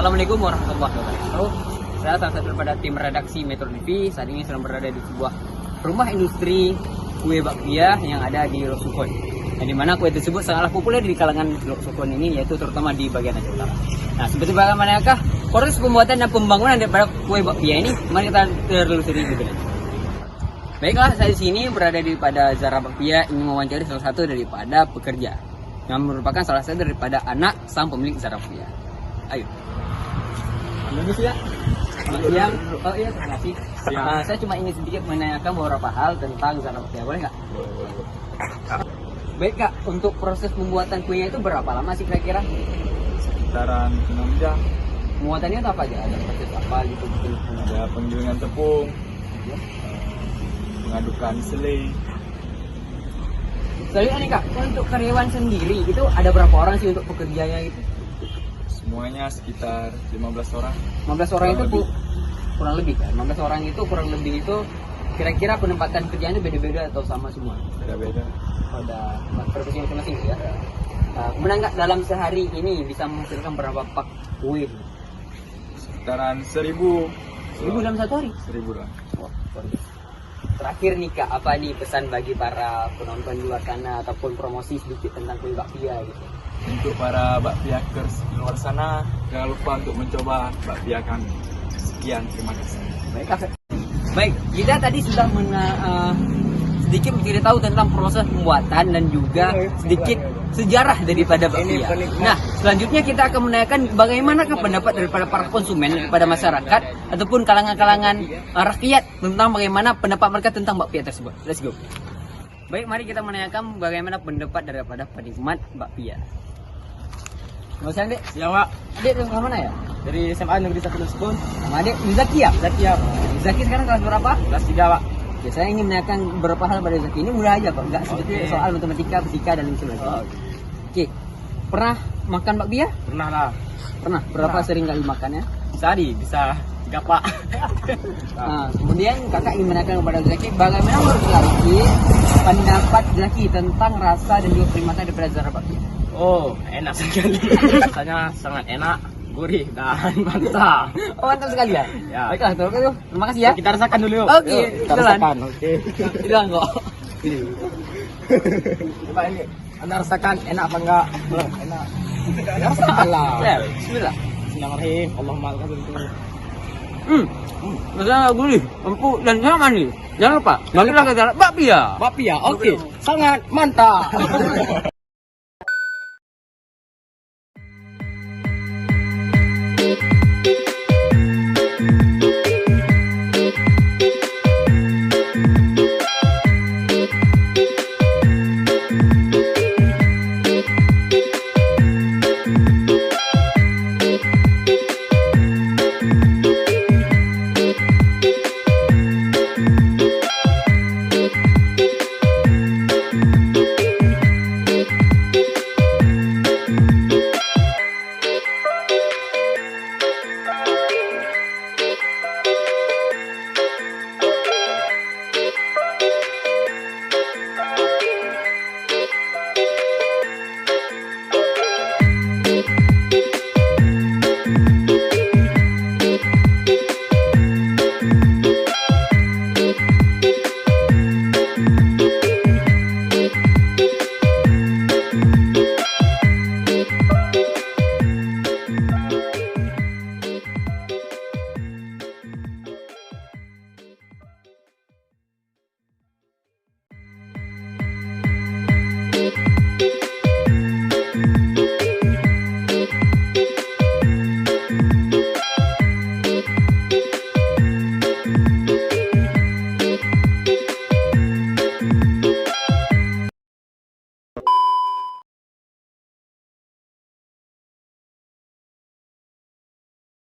Assalamualaikum warahmatullahi wabarakatuh. Saya salah satu daripada tim redaksi Metro TV. Saat ini sedang berada di sebuah rumah industri kue bakpia yang ada di Lok Sukhon. Yang dimana kue tersebut sangatlah populer di kalangan Lok Sukhon ini, yaitu terutama di bagian Aceh Utara. Nah, seperti bagaimanakah proses pembuatan dan pembangunan daripada kue bakpia ini? Mari kita telusuri lebih lanjut. Baiklah, saya di sini berada di pada Zara Bakpia, ingin mewawancari salah satu daripada pekerja yang merupakan salah satu daripada anak sang pemilik Zara Bakpia. Ayo. Bagus ya. Yang oh iya, terima kasih. Saya cuma ingin sedikit menanyakan beberapa hal tentang Zara Bakpia, boleh nggak? Baik kak, untuk proses pembuatan kuenya itu berapa lama sih kira-kira? Sekitaran 6 jam. Pembuatannya itu apa aja? Ada proses apa gitu? Ada penggilingan tepung, mengadukan selai. Selanjutnya nih kak, untuk karyawan sendiri itu ada berapa orang sih untuk pekerjanya itu? Semuanya sekitar 15 orang. 15 orang itu lebih. kurang lebih kan? 15 orang itu kurang lebih itu kira-kira penempatan kerjanya beda-beda atau sama semua? Beda-beda. Ada profesi masing-masing ya. Kemudian nggak dalam sehari ini bisa menghasilkan berapa pak kue? Sekitaran 1000. 1000 dalam satu hari? 1000 lah. Wah, luar biasa. Terakhir nih kak, apa nih pesan bagi para penonton di luar sana ataupun promosi sedikit tentang kue bakpia gitu? Untuk para bakpiakers di luar sana, jangan lupa untuk mencoba bakpia kami. Sekian, terima kasih. Baik kak. Baik, kita tadi sudah sedikit menceritakan tentang proses pembuatan dan juga sedikit sejarah daripada bakpia. Nah, selanjutnya kita akan menanyakan bagaimana pendapat daripada para konsumen, daripada masyarakat ataupun kalangan-kalangan rakyat tentang bagaimana pendapat mereka tentang bakpia tersebut. Let's go. Baik, mari kita menanyakan bagaimana pendapat daripada penikmat bakpia. Mau siang, Dek? Ya, Pak. Dek, dari mana ya? Dari SMA Negeri 1 Lok Sukhon. Sama Dek, Zaki ya? Zaki ya, Zaki sekarang kelas berapa? kelas 3, Pak. Ya, saya ingin menanyakan beberapa hal pada Zaki. Ini mudah aja kok, nggak seperti soal matematika, fisika, dan lain sebagainya. Oke, pernah makan bakpia? Pernah lah. Pernah. Berapa Pernah. sering kali makannya? Sehari bisa 3, Pak. Nah, kemudian kakak ingin menanyakan kepada Zaki, bagaimana menurut Zaki pendapat Zaki tentang rasa dan juga kenikmatan daripada Zara Bakpia? Oh, enak sekali. Rasanya sangat enak, gurih dan mantap. Oh, mantap sekali ya? Ya. Baiklah, terima kasih ya. Kita rasakan dulu yuk. Oke, Yuk, kita jalan. rasakan. Oke. Hilang kok. Coba ini, Anda rasakan enak apa enggak? Enak. Rasakan lah. Ya, bismillah. Bismillahirrahmanirrahim. Allahumma lakal hamdu. Rasanya gurih, empuk dan nyaman nih. Jangan lupa, bagilah ke Zara Bakpia. Bakpia, oke. Sangat mantap.